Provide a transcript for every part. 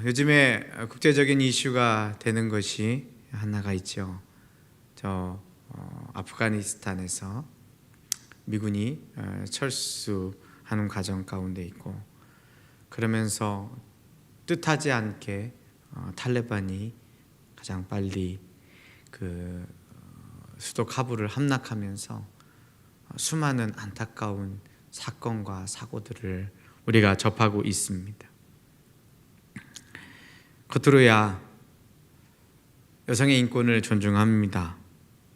요즘에 국제적인 이슈가 되는 것이 하나가 있죠. 아프가니스탄에서 미군이 철수하는 과정 가운데 있고, 그러면서 뜻하지 않게 탈레반이 가장 빨리 그 수도 카불을 함락하면서 수많은 안타까운 사건과 사고들을 우리가 접하고 있습니다. 겉으로야 여성의 인권을 존중합니다,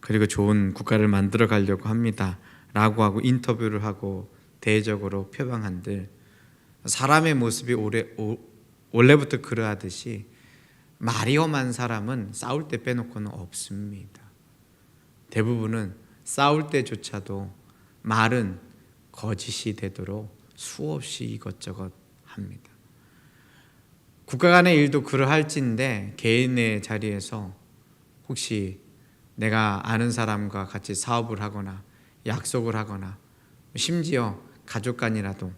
그리고 좋은 국가를 만들어 가려고 합니다 라고 하고 인터뷰를 하고 대외적으로 표방한들, 사람의 모습이 원래부터 그러하듯이 말이 험한 사람은 싸울 때 빼놓고는 없습니다. 대부분은 싸울 때조차도 말은 거짓이 되도록 수없이 이것저것 합니다. 국가 간의 일도 그러할진데 개인의 자리에서 혹시 내가 아는 사람과 같이 사업을 하거나 약속을 하거나 심지어 가족 간이라도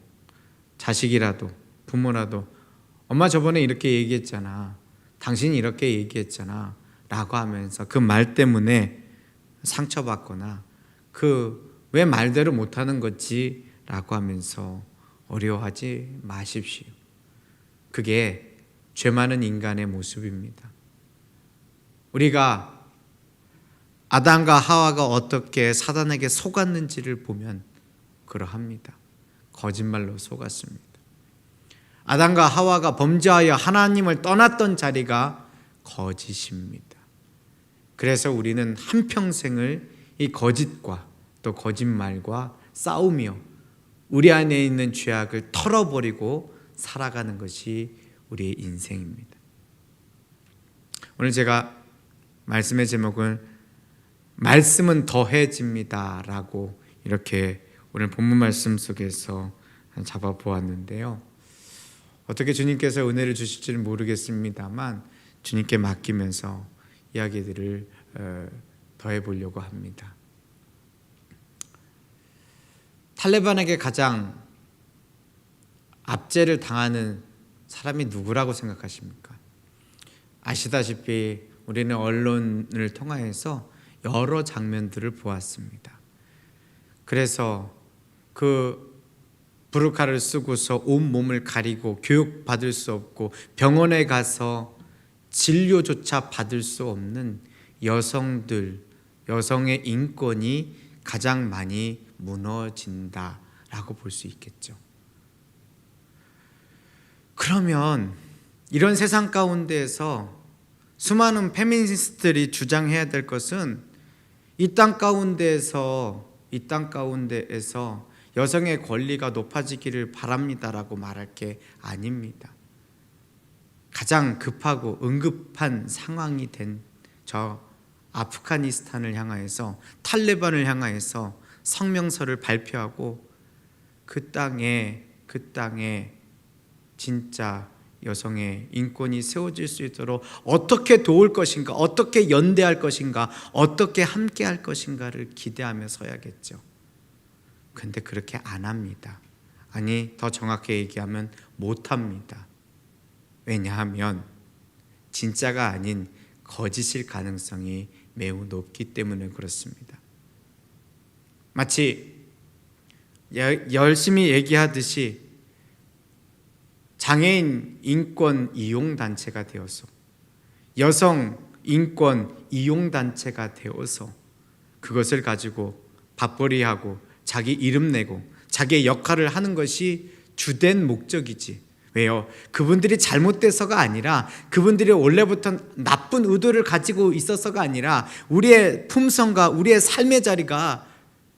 자식이라도 부모라도 엄마 저번에 이렇게 얘기했잖아, 당신이 이렇게 얘기했잖아 라고 하면서 그 말 때문에 상처받거나 왜 말대로 못하는 거지 라고 하면서 어려워하지 마십시오. 그게 죄 많은 인간의 모습입니다. 우리가 아담과 하와가 어떻게 사단에게 속았는지를 보면 그러합니다. 거짓말로 속았습니다. 아담과 하와가 범죄하여 하나님을 떠났던 자리가 거짓입니다. 그래서 우리는 한평생을 이 거짓과 또 거짓말과 싸우며 우리 안에 있는 죄악을 털어버리고 살아가는 것이 우리의 인생입니다. 오늘 제가 말씀의 제목은 말씀은 더해집니다 라고 이렇게 오늘 본문 말씀 속에서 잡아보았는데요. 어떻게 주님께서 은혜를 주실지는 모르겠습니다만 주님께 맡기면서 이야기들을 더해보려고 합니다. 탈레반에게 가장 압제를 당하는 사람이 누구라고 생각하십니까? 아시다시피 우리는 언론을 통하여서 여러 장면들을 보았습니다. 그래서 그 부르카를 쓰고서 온몸을 가리고 교육받을 수 없고 병원에 가서 진료조차 받을 수 없는 여성의 인권이 가장 많이 무너진다라고 볼 수 있겠죠. 그러면 이런 세상 가운데에서 수많은 페미니스트들이 주장해야 될 것은 이 땅 가운데에서 여성의 권리가 높아지기를 바랍니다라고 말할 게 아닙니다. 가장 급하고 응급한 상황이 된 저 아프가니스탄을 향하여서 탈레반을 향하여서 성명서를 발표하고 그 땅에 진짜 여성의 인권이 세워질 수 있도록 어떻게 도울 것인가, 어떻게 연대할 것인가, 어떻게 함께할 것인가를 기대하며 서야겠죠. 근데 그렇게 안 합니다. 아니, 더 정확히 얘기하면 못합니다. 왜냐하면 진짜가 아닌 거짓일 가능성이 매우 높기 때문에 그렇습니다. 마치 열심히 얘기하듯이 장애인 인권 이용단체가 되어서, 여성 인권 이용단체가 되어서 그것을 가지고 밥벌이하고 자기 이름 내고 자기의 역할을 하는 것이 주된 목적이지. 왜요? 그분들이 잘못돼서가 아니라, 그분들이 원래부터 나쁜 의도를 가지고 있어서가 아니라, 우리의 품성과 우리의 삶의 자리가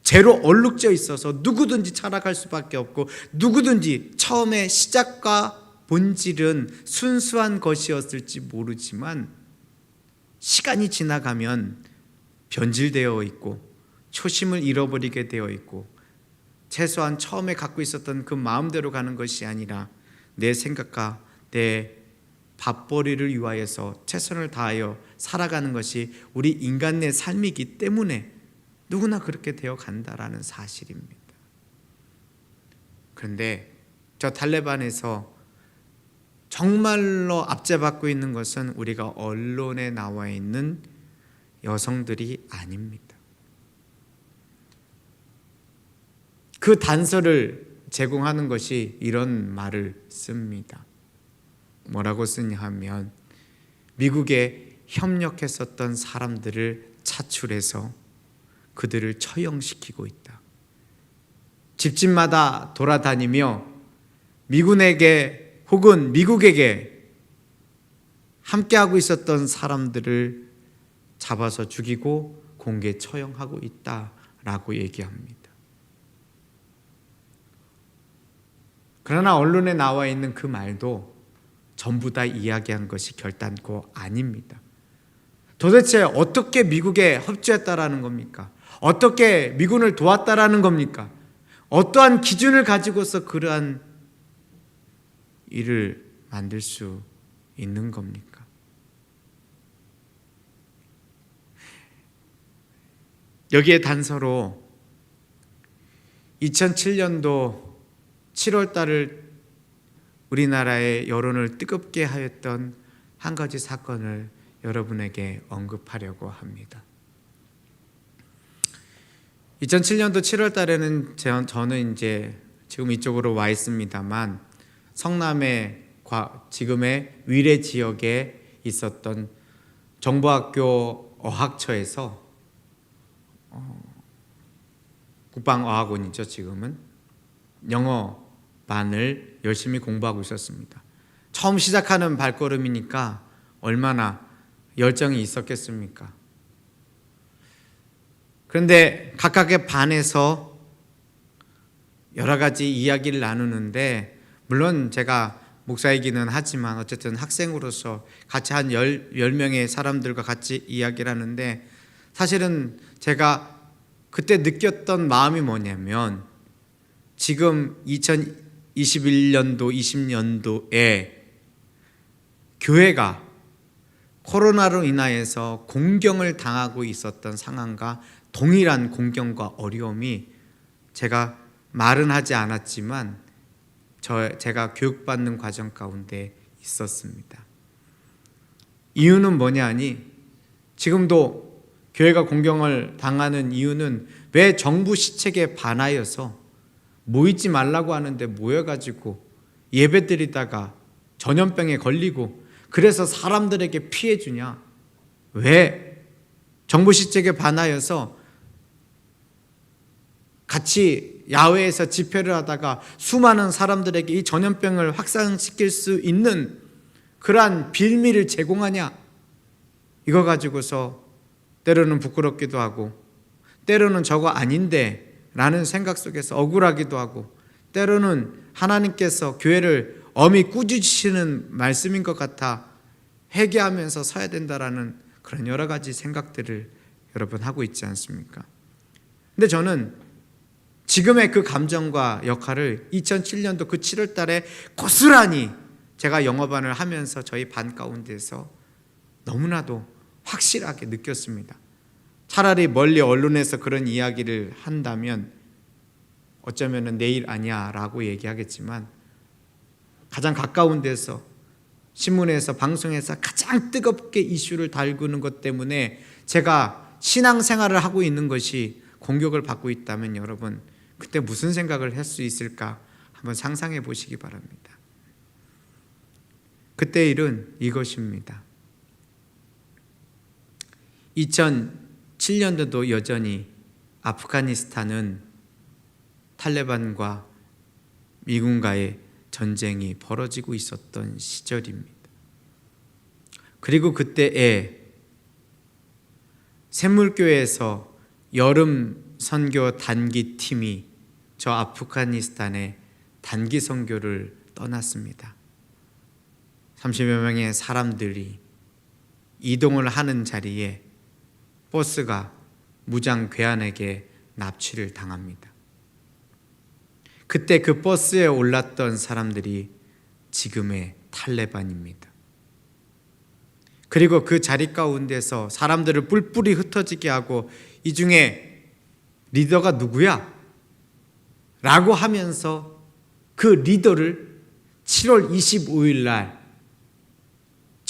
죄로 얼룩져 있어서 누구든지 타락할 수밖에 없고, 누구든지 처음에 시작과 본질은 순수한 것이었을지 모르지만 시간이 지나가면 변질되어 있고 초심을 잃어버리게 되어 있고, 최소한 처음에 갖고 있었던 그 마음대로 가는 것이 아니라 내 생각과 내 밥벌이를 위하여서 최선을 다하여 살아가는 것이 우리 인간의 삶이기 때문에 누구나 그렇게 되어 간다라는 사실입니다. 그런데 저 탈레반에서 정말로 압제받고 있는 것은 우리가 언론에 나와 있는 여성들이 아닙니다. 그 단서를 제공하는 것이 이런 말을 씁니다. 뭐라고 쓰냐 하면 미국에 협력했었던 사람들을 차출해서 그들을 처형시키고 있다. 집집마다 돌아다니며 미군에게 혹은 미국에게 함께하고 있었던 사람들을 잡아서 죽이고 공개 처형하고 있다라고 얘기합니다. 그러나 언론에 나와 있는 그 말도 전부 다 이야기한 것이 결단코 아닙니다. 도대체 어떻게 미국에 협조했다라는 겁니까? 어떻게 미군을 도왔다라는 겁니까? 어떠한 기준을 가지고서 그러한 일을 만들 수 있는 겁니까? 여기에 단서로 2007년도 7월 달을 우리나라의 여론을 뜨겁게 하였던 한 가지 사건을 여러분에게 언급하려고 합니다. 2007년도 7월 달에는 저는 이제 지금 이쪽으로 와 있습니다만 성남의 지금의 위례 지역에 있었던 정보학교 어학처에서 국방어학원이죠. 지금은 영어반을 열심히 공부하고 있었습니다. 처음 시작하는 발걸음이니까 얼마나 열정이 있었겠습니까? 그런데 각각의 반에서 여러 가지 이야기를 나누는데, 물론 제가 목사이기는 하지만 어쨌든 학생으로서 같이 한 10명의 사람들과 같이 이야기를 하는데, 사실은 제가 그때 느꼈던 마음이 뭐냐면, 지금 2021년도 20년도에 교회가 코로나로 인하여서 공경을 당하고 있었던 상황과 동일한 공경과 어려움이 제가 말은 하지 않았지만 제가 교육받는 과정 가운데 있었습니다. 이유는 뭐냐 하니, 지금도 교회가 공경을 당하는 이유는 왜 정부 시책에 반하여서 모이지 말라고 하는데 모여가지고 예배드리다가 전염병에 걸리고 그래서 사람들에게 피해 주냐? 왜 정부 시책에 반하여서 같이 야외에서 집회를 하다가 수많은 사람들에게 이 전염병을 확산시킬 수 있는 그러한 빌미를 제공하냐? 이거 가지고서 때로는 부끄럽기도 하고 때로는 저거 아닌데 라는 생각 속에서 억울하기도 하고, 때로는 하나님께서 교회를 엄히 꾸짖으시는 말씀인 것 같아 회개하면서 서야 된다라는 그런 여러 가지 생각들을 여러분 하고 있지 않습니까? 근데 저는 지금의 그 감정과 역할을 2007년도 그 7월 달에 고스란히 제가 영어반을 하면서 저희 반 가운데서 너무나도 확실하게 느꼈습니다. 차라리 멀리 언론에서 그런 이야기를 한다면 어쩌면 내일 아니야 라고 얘기하겠지만, 가장 가까운 데서 신문에서 방송에서 가장 뜨겁게 이슈를 다루는 것 때문에 제가 신앙생활을 하고 있는 것이 공격을 받고 있다면 여러분 그때 무슨 생각을 할 수 있을까 한번 상상해 보시기 바랍니다. 그때 일은 이것입니다. 2007년도도 여전히 아프가니스탄은 탈레반과 미군과의 전쟁이 벌어지고 있었던 시절입니다. 그리고 그때에 샘물교회에서 여름 선교 단기 팀이 저 아프가니스탄에 단기 선교를 떠났습니다. 30여 명의 사람들이 이동을 하는 자리에 버스가 무장 괴한에게 납치를 당합니다. 그때 그 버스에 올랐던 사람들이 지금의 탈레반입니다. 그리고 그 자리 가운데서 사람들을 뿔뿔이 흩어지게 하고 이 중에 리더가 누구야? 라고 하면서 그 리더를 7월 25일 날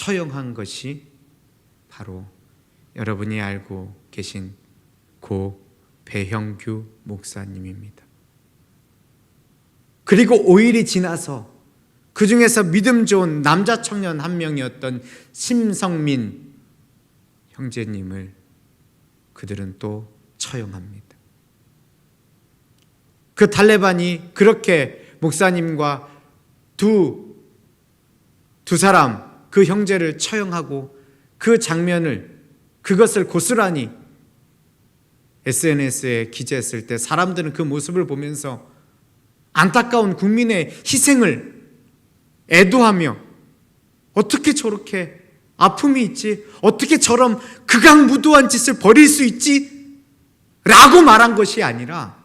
처형한 것이 바로 여러분이 알고 계신 고 배형규 목사님입니다. 그리고 5일이 지나서 그 중에서 믿음 좋은 남자 청년 한 명이었던 심성민 형제님을 그들은 또 처형합니다. 그 탈레반이 그렇게 목사님과 두 사람, 그 형제를 처형하고 그 장면을, 그것을 고스란히 SNS에 기재했을 때 사람들은 그 모습을 보면서 안타까운 국민의 희생을 애도하며 어떻게 저렇게 아픔이 있지? 어떻게 저런 극악무도한 짓을 벌일 수 있지? 라고 말한 것이 아니라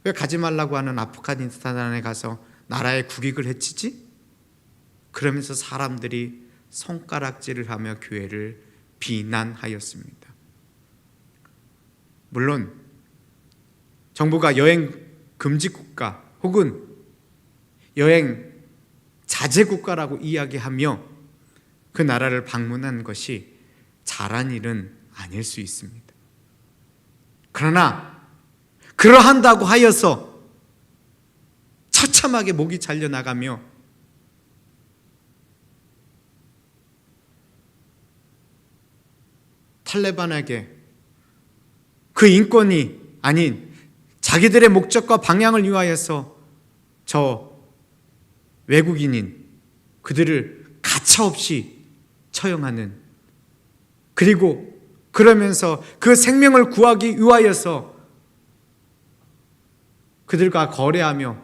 왜 가지 말라고 하는 아프가니스탄에 가서 나라의 국익을 해치지? 그러면서 사람들이 손가락질을 하며 교회를 비난하였습니다. 물론 정부가 여행 금지 국가 혹은 여행 자제 국가라고 이야기하며 그 나라를 방문한 것이 잘한 일은 아닐 수 있습니다. 그러나 그러한다고 하여서 처참하게 목이 잘려나가며 탈레반에게 그 인권이 아닌 자기들의 목적과 방향을 위하여서 저 외국인인 그들을 가차없이 처형하는, 그리고 그러면서 그 생명을 구하기 위하여서 그들과 거래하며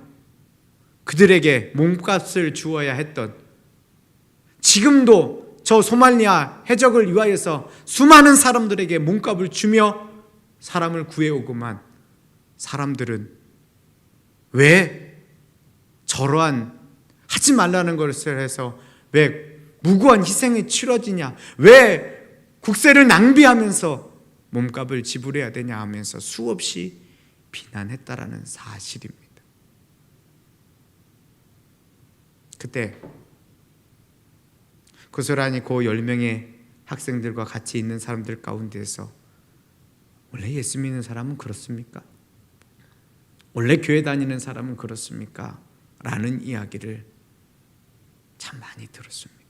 그들에게 몸값을 주어야 했던, 지금도 저 소말리아 해적을 위하여서 수많은 사람들에게 몸값을 주며 사람을 구해오고만 사람들은 왜 저러한 하지 말라는 것을 해서 왜 무고한 희생이 치러지냐, 왜 국세를 낭비하면서 몸값을 지불해야 되냐 하면서 수없이 비난했다라는 사실입니다. 그때 고스란히 그 10명의 학생들과 같이 있는 사람들 가운데서 원래 예수 믿는 사람은 그렇습니까? 원래 교회 다니는 사람은 그렇습니까? 라는 이야기를 참 많이 들었습니다.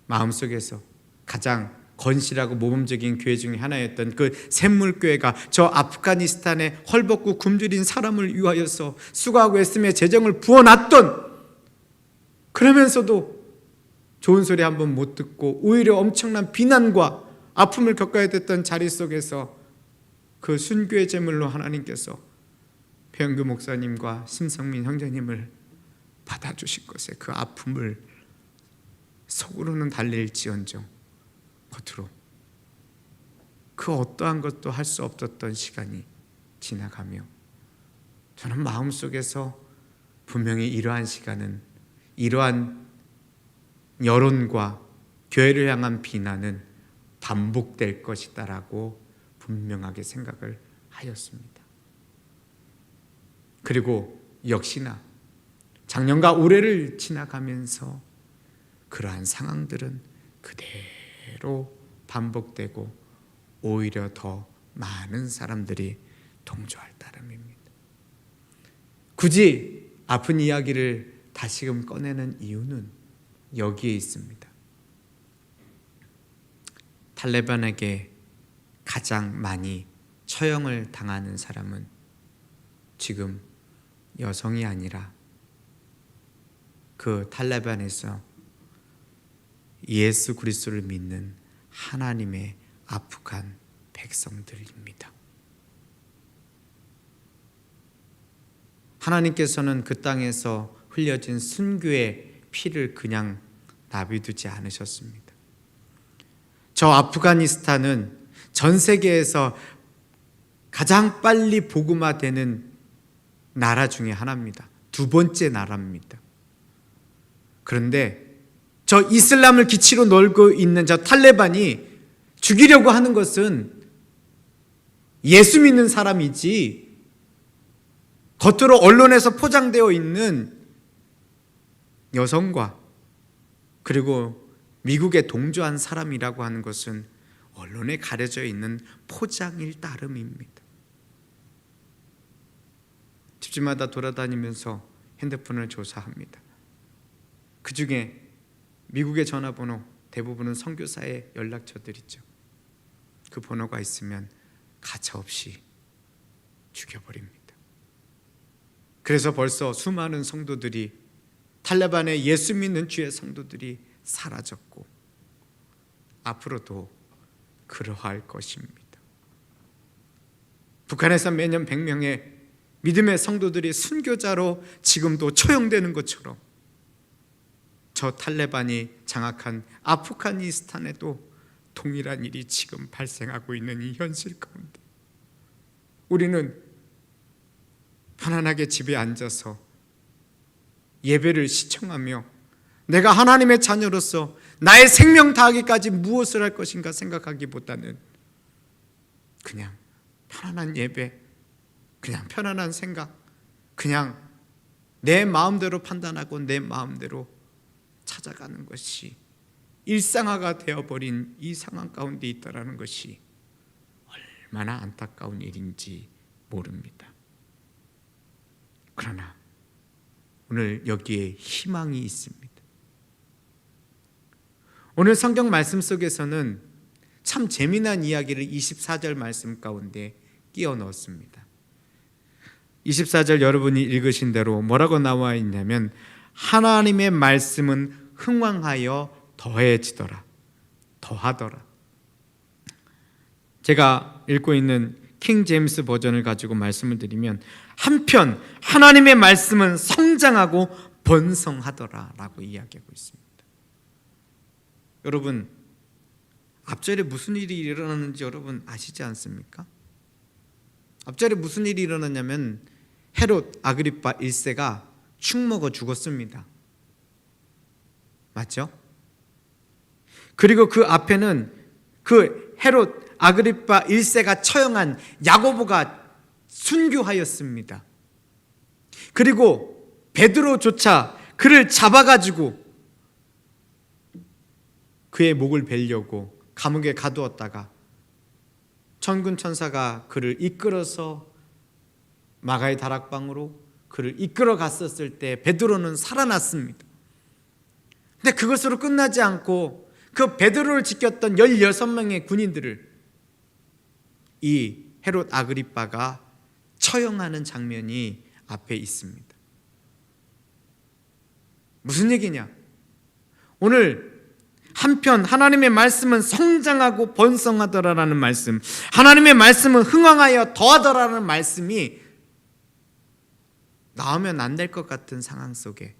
마음속에서 가장 건실하고 모범적인 교회 중에 하나였던 그 샘물교회가 저 아프가니스탄에 헐벗고 굶주린 사람을 위하여서 수고하고 애쓰며 재정을 부어놨던, 그러면서도 좋은 소리 한 번 못 듣고 오히려 엄청난 비난과 아픔을 겪어야 됐던 자리 속에서 그 순교의 제물로 하나님께서 배영규 목사님과 심성민 형제님을 받아주신 것에 그 아픔을 속으로는 달랠지언정 겉으로 그 어떠한 것도 할 수 없었던 시간이 지나가며 저는 마음속에서 분명히 이러한 시간은, 이러한 여론과 교회를 향한 비난은 반복될 것이다라고 분명하게 생각을 하였습니다. 그리고 역시나 작년과 올해를 지나가면서 그러한 상황들은 그대로 반복되고 오히려 더 많은 사람들이 동조할 따름입니다. 굳이 아픈 이야기를 다시금 꺼내는 이유는 여기에 있습니다. 탈레반에게 가장 많이 처형을 당하는 사람은 지금 여성이 아니라 그 탈레반에서 예수 그리스도를 믿는 하나님의 아프간 백성들입니다. 하나님께서는 그 땅에서 흘려진 순교의 피를 그냥 놔두지 않으셨습니다. 저 아프가니스탄은 전 세계에서 가장 빨리 복음화되는 나라 중에 하나입니다. 두 번째 나라입니다. 그런데 저 이슬람을 기치로 놀고 있는 저 탈레반이 죽이려고 하는 것은 예수 믿는 사람이지 겉으로 언론에서 포장되어 있는 여성과 그리고 미국에 동조한 사람이라고 하는 것은 언론에 가려져 있는 포장일 따름입니다. 집집마다 돌아다니면서 핸드폰을 조사합니다. 그 중에 미국의 전화번호 대부분은 선교사의 연락처들이죠. 그 번호가 있으면 가차없이 죽여버립니다. 그래서 벌써 수많은 성도들이, 탈레반의 예수 믿는 주의 성도들이 사라졌고 앞으로도 그러할 것입니다. 북한에서 매년 100명의 믿음의 성도들이 순교자로 지금도 처형되는 것처럼 저 탈레반이 장악한 아프가니스탄에도 동일한 일이 지금 발생하고 있는 이 현실 가운데 우리는 편안하게 집에 앉아서 예배를 시청하며 내가 하나님의 자녀로서 나의 생명 다하기까지 무엇을 할 것인가 생각하기보다는 그냥 편안한 예배, 그냥 편안한 생각, 그냥 내 마음대로 판단하고 내 마음대로 찾아가는 것이 일상화가 되어버린 이 상황 가운데 있다라는 것이 얼마나 안타까운 일인지 모릅니다. 그러나 오늘 여기에 희망이 있습니다. 오늘 성경 말씀 속에서는 참 재미난 이야기를 24절 말씀 가운데 끼워 넣었습니다. 24절 여러분이 읽으신 대로 뭐라고 나와 있냐면 하나님의 말씀은 흥왕하여 더해지더라, 더하더라. 제가 읽고 있는 킹 제임스 버전을 가지고 말씀을 드리면 한편 하나님의 말씀은 성장하고 번성하더라 라고 이야기하고 있습니다. 여러분, 앞절에 무슨 일이 일어났는지 여러분 아시지 않습니까? 앞절에 무슨 일이 일어났냐면 헤롯 아그리파 1세가 축 먹어 죽었습니다. 맞죠? 그리고 그 앞에는 그 헤롯 아그리파 1세가 처형한 야고보가 순교하였습니다. 그리고 베드로조차 그를 잡아가지고 그의 목을 베려고 감옥에 가두었다가 천군 천사가 그를 이끌어서 마가의 다락방으로 그를 이끌어 갔었을 때 베드로는 살아났습니다. 근데 그것으로 끝나지 않고 그 베드로를 지켰던 16명의 군인들을 이 헤롯 아그리빠가 처형하는 장면이 앞에 있습니다. 무슨 얘기냐? 오늘 한편 하나님의 말씀은 성장하고 번성하더라라는 말씀, 하나님의 말씀은 흥왕하여 더하더라라는 말씀이 나오면 안 될 것 같은 상황 속에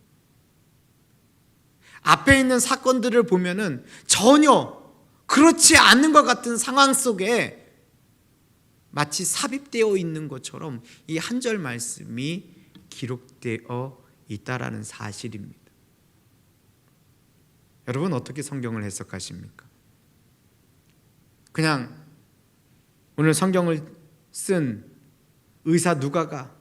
앞에 있는 사건들을 보면은 전혀 그렇지 않는 것 같은 상황 속에 마치 삽입되어 있는 것처럼 이 한 절 말씀이 기록되어 있다라는 사실입니다. 여러분 어떻게 성경을 해석하십니까? 그냥 오늘 성경을 쓴 의사 누가가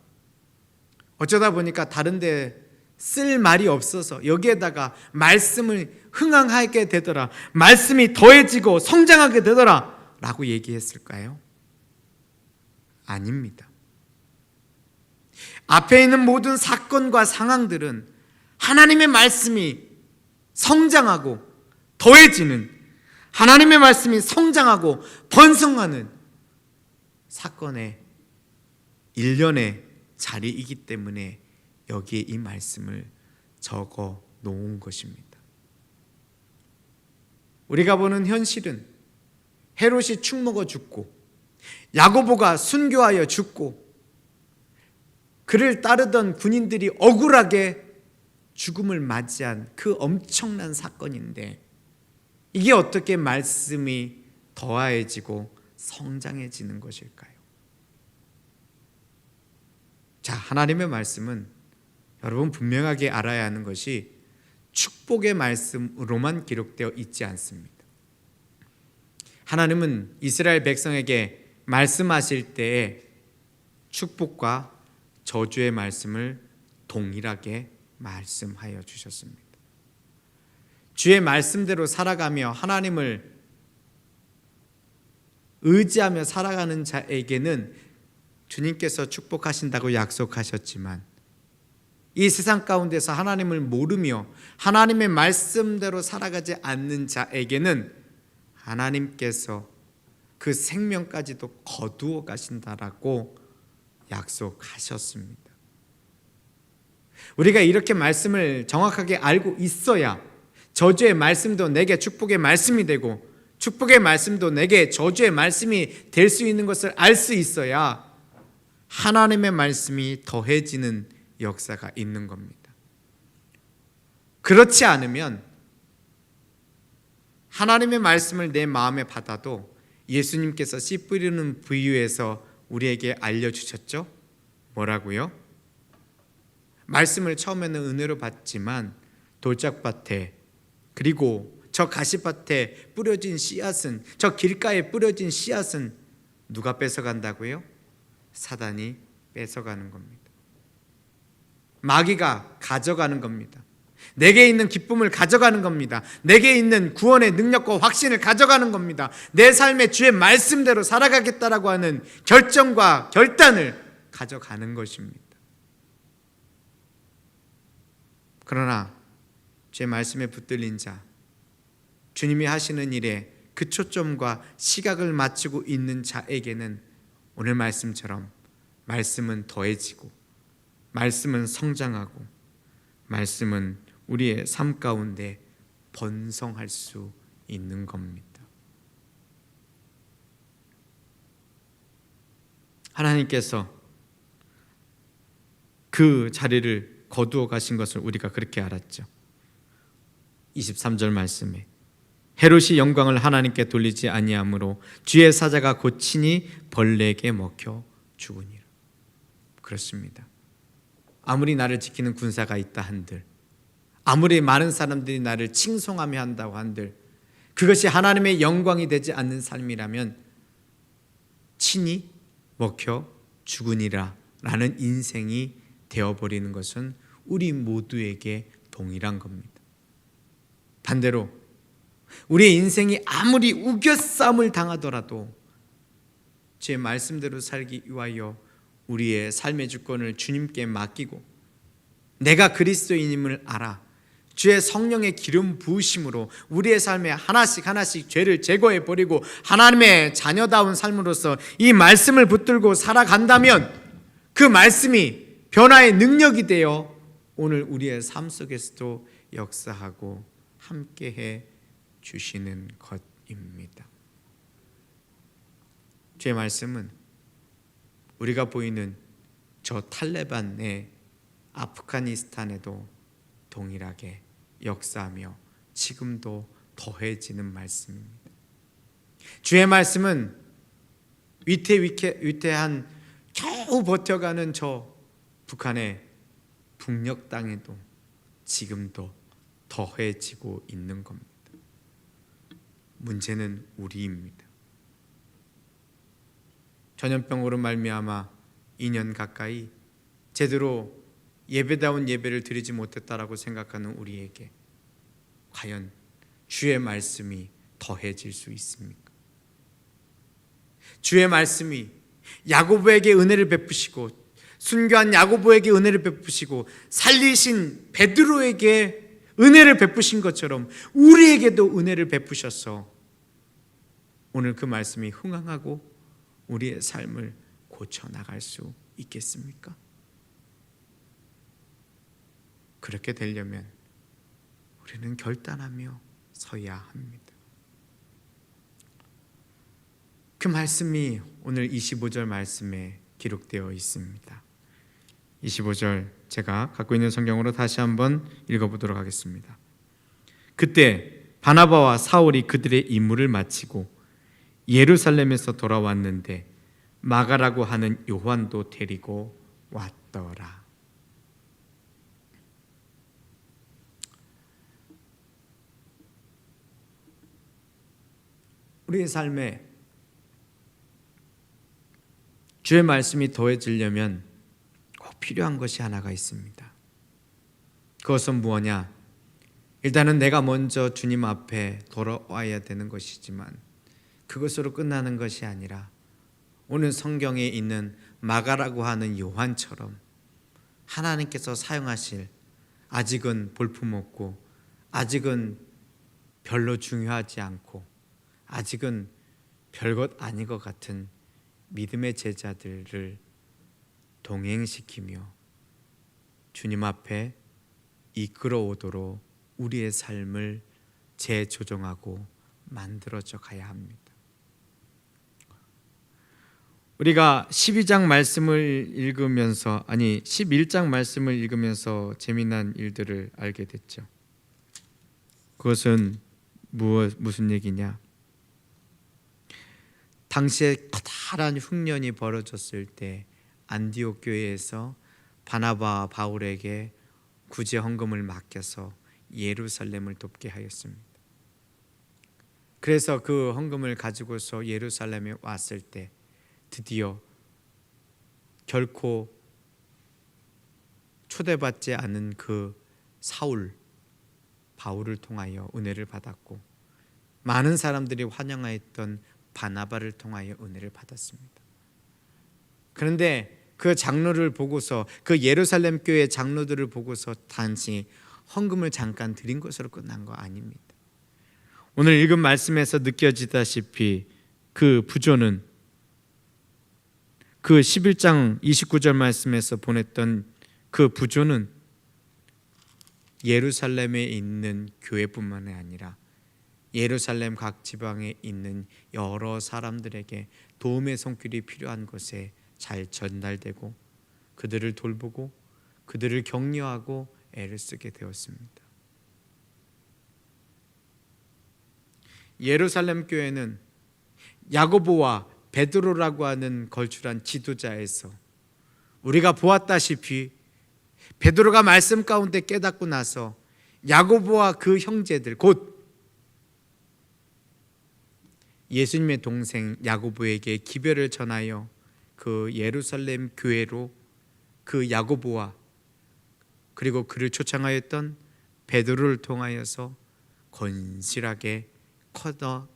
어쩌다 보니까 다른 데 쓸 말이 없어서 여기에다가 말씀을 흥왕하게 되더라, 말씀이 더해지고 성장하게 되더라 라고 얘기했을까요? 아닙니다. 앞에 있는 모든 사건과 상황들은 하나님의 말씀이 성장하고 더해지는, 하나님의 말씀이 성장하고 번성하는 사건의 일련의 자리이기 때문에 여기에 이 말씀을 적어 놓은 것입니다. 우리가 보는 현실은 헤롯이 축 먹어 죽고 야고보가 순교하여 죽고 그를 따르던 군인들이 억울하게 죽음을 맞이한 그 엄청난 사건인데 이게 어떻게 말씀이 더해지고 성장해지는 것일까요? 자, 하나님의 말씀은 여러분 분명하게 알아야 하는 것이 축복의 말씀으로만 기록되어 있지 않습니다. 하나님은 이스라엘 백성에게 말씀하실 때에 축복과 저주의 말씀을 동일하게 말씀하여 주셨습니다. 주의 말씀대로 살아가며 하나님을 의지하며 살아가는 자에게는 주님께서 축복하신다고 약속하셨지만, 이 세상 가운데서 하나님을 모르며 하나님의 말씀대로 살아가지 않는 자에게는 하나님께서 그 생명까지도 거두어 가신다라고 약속하셨습니다. 우리가 이렇게 말씀을 정확하게 알고 있어야 저주의 말씀도 내게 축복의 말씀이 되고, 축복의 말씀도 내게 저주의 말씀이 될 수 있는 것을 알 수 있어야 하나님의 말씀이 더해지는 역사가 있는 겁니다. 그렇지 않으면 하나님의 말씀을 내 마음에 받아도 예수님께서 씨 뿌리는 비유에서 우리에게 알려주셨죠? 뭐라고요? 말씀을 처음에는 은혜로 받지만 돌짝밭에, 그리고 저 가시밭에 뿌려진 씨앗은, 저 길가에 뿌려진 씨앗은 누가 뺏어간다고요? 사단이 뺏어가는 겁니다. 마귀가 가져가는 겁니다. 내게 있는 기쁨을 가져가는 겁니다. 내게 있는 구원의 능력과 확신을 가져가는 겁니다. 내 삶에 주의 말씀대로 살아가겠다라고 하는 결정과 결단을 가져가는 것입니다. 그러나 주의 말씀에 붙들린 자, 주님이 하시는 일에 그 초점과 시각을 맞추고 있는 자에게는 오늘 말씀처럼 말씀은 더해지고, 말씀은 성장하고, 말씀은 우리의 삶 가운데 번성할 수 있는 겁니다. 하나님께서 그 자리를 거두어 가신 것을 우리가 그렇게 알았죠. 23절 말씀에 헤롯이 영광을 하나님께 돌리지 아니하므로 주의 사자가 곧 친히 벌레에게 먹혀 죽으니라. 그렇습니다. 아무리 나를 지키는 군사가 있다 한들, 아무리 많은 사람들이 나를 칭송하며 한다고 한들, 그것이 하나님의 영광이 되지 않는 삶이라면 친히 먹혀 죽으니라 라는 인생이 되어버리는 것은 우리 모두에게 동일한 겁니다. 반대로 우리의 인생이 아무리 우겨싸움을 당하더라도 제 말씀대로 살기 위하여 우리의 삶의 주권을 주님께 맡기고, 내가 그리스도인임을 알아 주의 성령의 기름 부으심으로 우리의 삶에 하나씩 하나씩 죄를 제거해 버리고 하나님의 자녀다운 삶으로서 이 말씀을 붙들고 살아간다면 그 말씀이 변화의 능력이 되어 오늘 우리의 삶 속에서도 역사하고 함께해 주시는 것입니다. 주의 말씀은 우리가 보이는 저 탈레반의 아프가니스탄에도 동일하게 역사하며 지금도 더해지는 말씀입니다. 주의 말씀은 위태한 겨우 버텨가는 저 북한의 북녘 땅에도 지금도 더해지고 있는 겁니다. 문제는 우리입니다. 전염병으로 말미암아 2년 가까이 제대로 예배다운 예배를 드리지 못했다라고 생각하는 우리에게 과연 주의 말씀이 더해질 수 있습니까? 주의 말씀이 야고보에게 은혜를 베푸시고, 순교한 야고보에게 은혜를 베푸시고, 살리신 베드로에게 은혜를 베푸신 것처럼 우리에게도 은혜를 베푸셔서 오늘 그 말씀이 흥황하고 우리의 삶을 고쳐나갈 수 있겠습니까? 그렇게 되려면 우리는 결단하며 서야 합니다. 그 말씀이 오늘 25절 말씀에 기록되어 있습니다. 25절 제가 갖고 있는 성경으로 다시 한번 읽어보도록 하겠습니다. 그때 바나바와 사울이 그들의 임무를 마치고 예루살렘에서 돌아왔는데 마가라고 하는 요한도 데리고 왔더라. 우리의 삶에 주의 말씀이 더해지려면 꼭 필요한 것이 하나가 있습니다. 그것은 무엇냐? 일단은 내가 먼저 주님 앞에 돌아와야 되는 것이지만 그것으로 끝나는 것이 아니라 오늘 성경에 있는 마가라고 하는 요한처럼 하나님께서 사용하실 아직은 볼품없고 아직은 별로 중요하지 않고 아직은 별것 아닌 것 같은 믿음의 제자들을 동행시키며 주님 앞에 이끌어오도록 우리의 삶을 재조정하고 만들어져 가야 합니다. 우리가 12장 말씀을 읽으면서 11장 말씀을 읽으면서 재미난 일들을 알게 됐죠. 그것은 무슨 얘기냐? 당시에 커다란 흉년이 벌어졌을 때 안디옥 교회에서 바나바와 바울에게 구제 헌금을 맡겨서 예루살렘을 돕게 하였습니다. 그래서 그 헌금을 가지고서 예루살렘에 왔을 때 드디어 결코 초대받지 않은 그 사울 바울을 통하여 은혜를 받았고 많은 사람들이 환영하였던 바나바를 통하여 은혜를 받았습니다. 그런데 그 장로를 보고서 그 예루살렘 교회 장로들을 보고서 단지 헌금을 잠깐 드린 것으로 끝난 거 아닙니다. 오늘 읽은 말씀에서 느껴지다시피 그 부조는 그 11장 29절 말씀에서 보냈던 그 부조는 예루살렘에 있는 교회뿐만 아니라 예루살렘 각 지방에 있는 여러 사람들에게 도움의 손길이 필요한 곳에 잘 전달되고 그들을 돌보고 그들을 격려하고 애를 쓰게 되었습니다. 예루살렘 교회는 야고보와 베드로라고 하는 걸출한 지도자에서 우리가 보았다시피 베드로가 말씀 가운데 깨닫고 나서 야고보와 그 형제들 곧 예수님의 동생 야고보에게 기별을 전하여 그 예루살렘 교회로 그 야고보와 그리고 그를 초청하였던 베드로를 통하여서 건실하게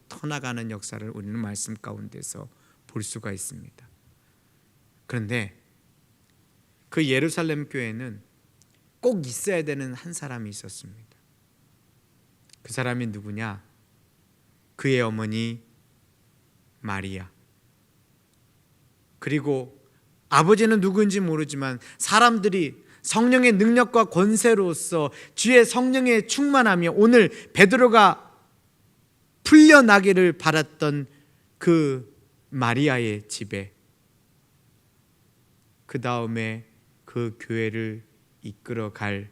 터나가는 역사를 우리는 말씀 가운데서 볼 수가 있습니다. 그런데 그 예루살렘 교회는 꼭 있어야 되는 한 사람이 있었습니다. 그 사람이 누구냐? 그의 어머니 마리아. 그리고 아버지는 누구인지 모르지만 사람들이 성령의 능력과 권세로서 주의 성령에 충만하며 오늘 베드로가 풀려나기를 바랐던 그 마리아의 집에 그 다음에 그 교회를 이끌어갈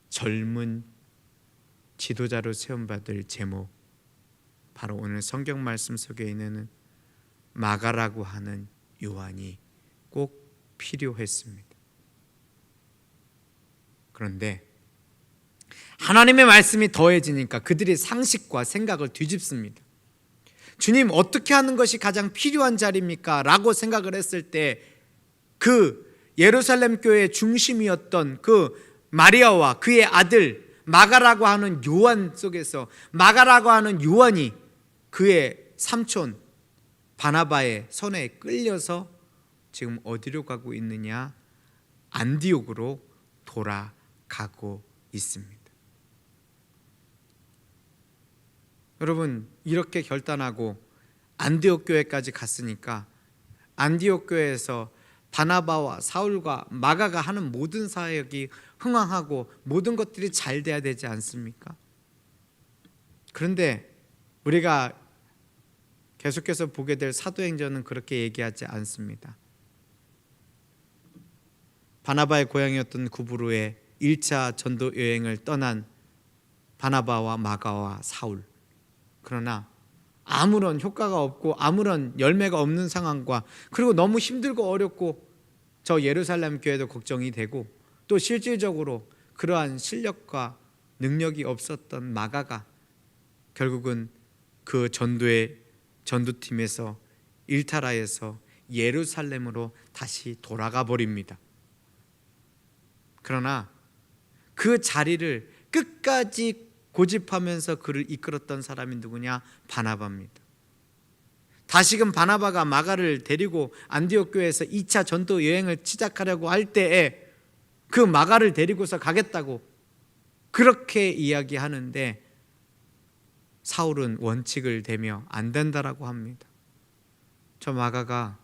젊은 지도자로 세움받을 제목, 바로 오늘 성경 말씀 속에 있는 마가라고 하는 요한이 꼭 필요했습니다. 그런데 하나님의 말씀이 더해지니까 그들의 상식과 생각을 뒤집습니다. 주님, 어떻게 하는 것이 가장 필요한 자리입니까? 라고 생각을 했을 때 그 예루살렘 교회의 중심이었던 그 마리아와 그의 아들 마가라고 하는 요한 속에서 마가라고 하는 요한이 그의 삼촌 바나바의 손에 끌려서 지금 어디로 가고 있느냐? 안디옥으로 돌아가고 있습니다. 여러분, 이렇게 결단하고 안디옥 교회까지 갔으니까 안디옥 교회에서 바나바와 사울과 마가가 하는 모든 사역이 흥황하고 모든 것들이 잘 돼야 되지 않습니까? 그런데 우리가 계속해서 보게 될 사도행전은 그렇게 얘기하지 않습니다. 바나바의 고향이었던 구브로에 1차 전도 여행을 떠난 바나바와 마가와 사울, 그러나 아무런 효과가 없고 아무런 열매가 없는 상황과 그리고 너무 힘들고 어렵고 저 예루살렘 교회도 걱정이 되고 또 실질적으로 그러한 실력과 능력이 없었던 마가가 결국은 그 전도팀에서 일탈하여서 예루살렘으로 다시 돌아가 버립니다. 그러나 그 자리를 끝까지 고집하면서 그를 이끌었던 사람이 누구냐? 바나바입니다. 다시금 바나바가 마가를 데리고 안디옥 교회에서 2차 전도 여행을 시작하려고 할 때에 그 마가를 데리고서 가겠다고 그렇게 이야기하는데 사울은 원칙을 대며 안 된다라고 합니다. 저 마가가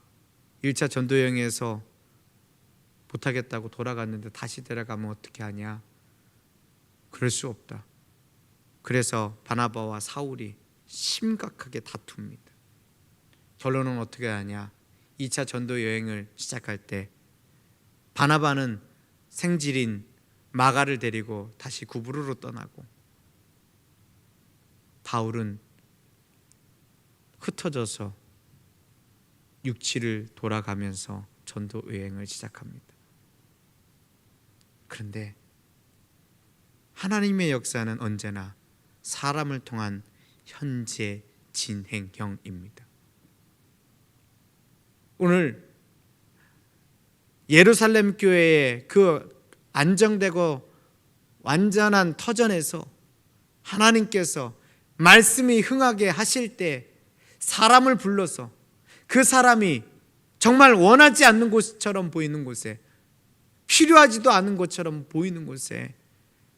1차 전도 여행에서 못하겠다고 돌아갔는데 다시 데려가면 어떻게 하냐? 그럴 수 없다. 그래서 바나바와 사울이 심각하게 다툽니다. 결론은 어떻게 하냐? 2차 전도 여행을 시작할 때 바나바는 생질인 마가를 데리고 다시 구브로로 떠나고 바울은 흩어져서 육지를 돌아가면서 전도 여행을 시작합니다. 그런데 하나님의 역사는 언제나 사람을 통한 현재 진행형입니다. 오늘 예루살렘 교회의 그 안정되고 완전한 터전에서 하나님께서 말씀이 흥하게 하실 때 사람을 불러서 그 사람이 정말 원하지 않는 곳처럼 보이는 곳에, 필요하지도 않은 것처럼 보이는 곳에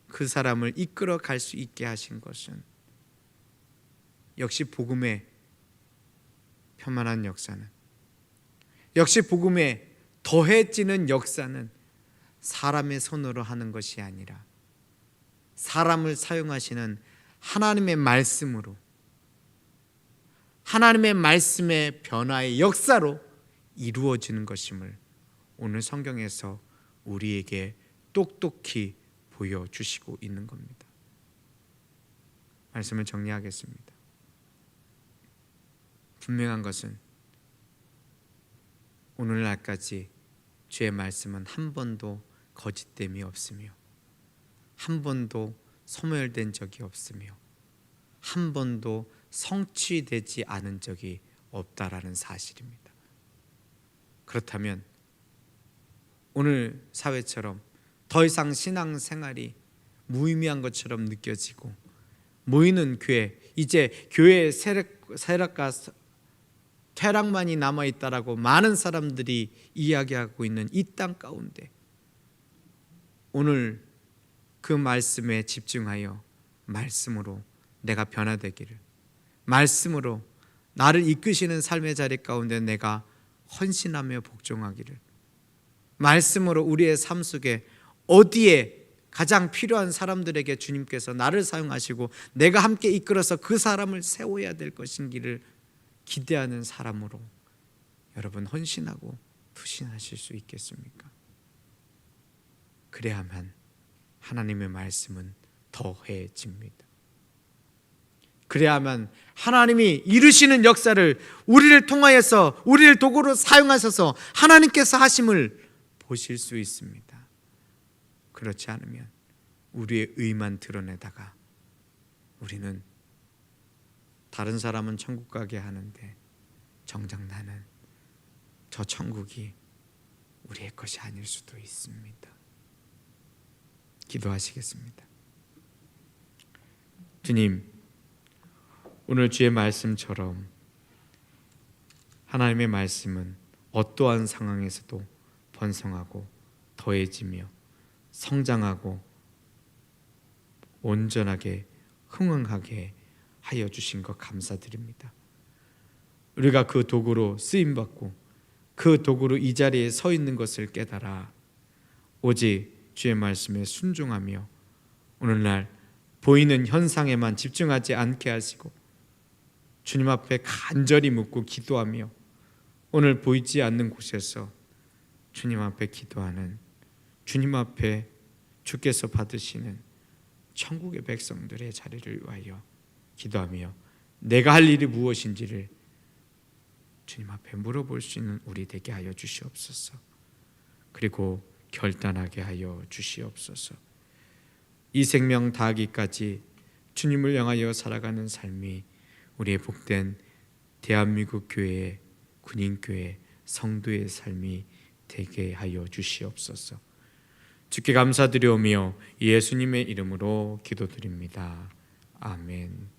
그 사람을 이끌어 갈 수 있게 하신 것은 역시 복음의 편만한 역사는, 역시 복음의 더해지는 역사는 사람의 손으로 하는 것이 아니라 사람을 사용하시는 하나님의 말씀으로, 하나님의 말씀의 변화의 역사로 이루어지는 것임을 오늘 성경에서 우리에게 똑똑히 보여주시고 있는 겁니다. 말씀을 정리하겠습니다. 분명한 것은 오늘날까지 주의 말씀은 한 번도 거짓됨이 없으며 한 번도 소멸된 적이 없으며 한 번도 성취되지 않은 적이 없다라는 사실입니다. 그렇다면 오늘 사회처럼 더 이상 신앙생활이 무의미한 것처럼 느껴지고 모이는 교회, 이제 교회의 세력과 퇴락만이 남아있다라고 많은 사람들이 이야기하고 있는 이 땅 가운데 오늘 그 말씀에 집중하여 말씀으로 내가 변화되기를, 말씀으로 나를 이끄시는 삶의 자리 가운데 내가 헌신하며 복종하기를, 말씀으로 우리의 삶 속에 어디에 가장 필요한 사람들에게 주님께서 나를 사용하시고 내가 함께 이끌어서 그 사람을 세워야 될 것인기를 기대하는 사람으로 여러분 헌신하고 투신하실 수 있겠습니까? 그래야만 하나님의 말씀은 더해집니다. 그래야만 하나님이 이루시는 역사를 우리를 통하여서, 우리를 도구로 사용하셔서 하나님께서 하심을 보실 수 있습니다. 그렇지 않으면 우리의 의만 드러내다가 우리는 다른 사람은 천국 가게 하는데 정작 나는 저 천국이 우리의 것이 아닐 수도 있습니다. 기도하시겠습니다. 주님, 오늘 주의 말씀처럼 하나님의 말씀은 어떠한 상황에서도 번성하고 더해지며 성장하고 온전하게 흥흥하게 하여 주신 것 감사드립니다. 우리가 그 도구로 쓰임받고 그 도구로 이 자리에 서 있는 것을 깨달아 오직 주의 말씀에 순종하며 오늘날 보이는 현상에만 집중하지 않게 하시고 주님 앞에 간절히 묻고 기도하며 오늘 보이지 않는 곳에서 주님 앞에 기도하는, 주님 앞에 주께서 받으시는 천국의 백성들의 자리를 위하여 기도하며 내가 할 일이 무엇인지를 주님 앞에 물어볼 수 있는 우리 되게 하여 주시옵소서. 그리고 결단하게 하여 주시옵소서. 이 생명 다하기까지 주님을 향하여 살아가는 삶이 우리의 복된 대한민국 교회의 군인교회 성도의 삶이 되게 하여 주시옵소서. 주께 감사드리오며 예수님의 이름으로 기도드립니다. 아멘.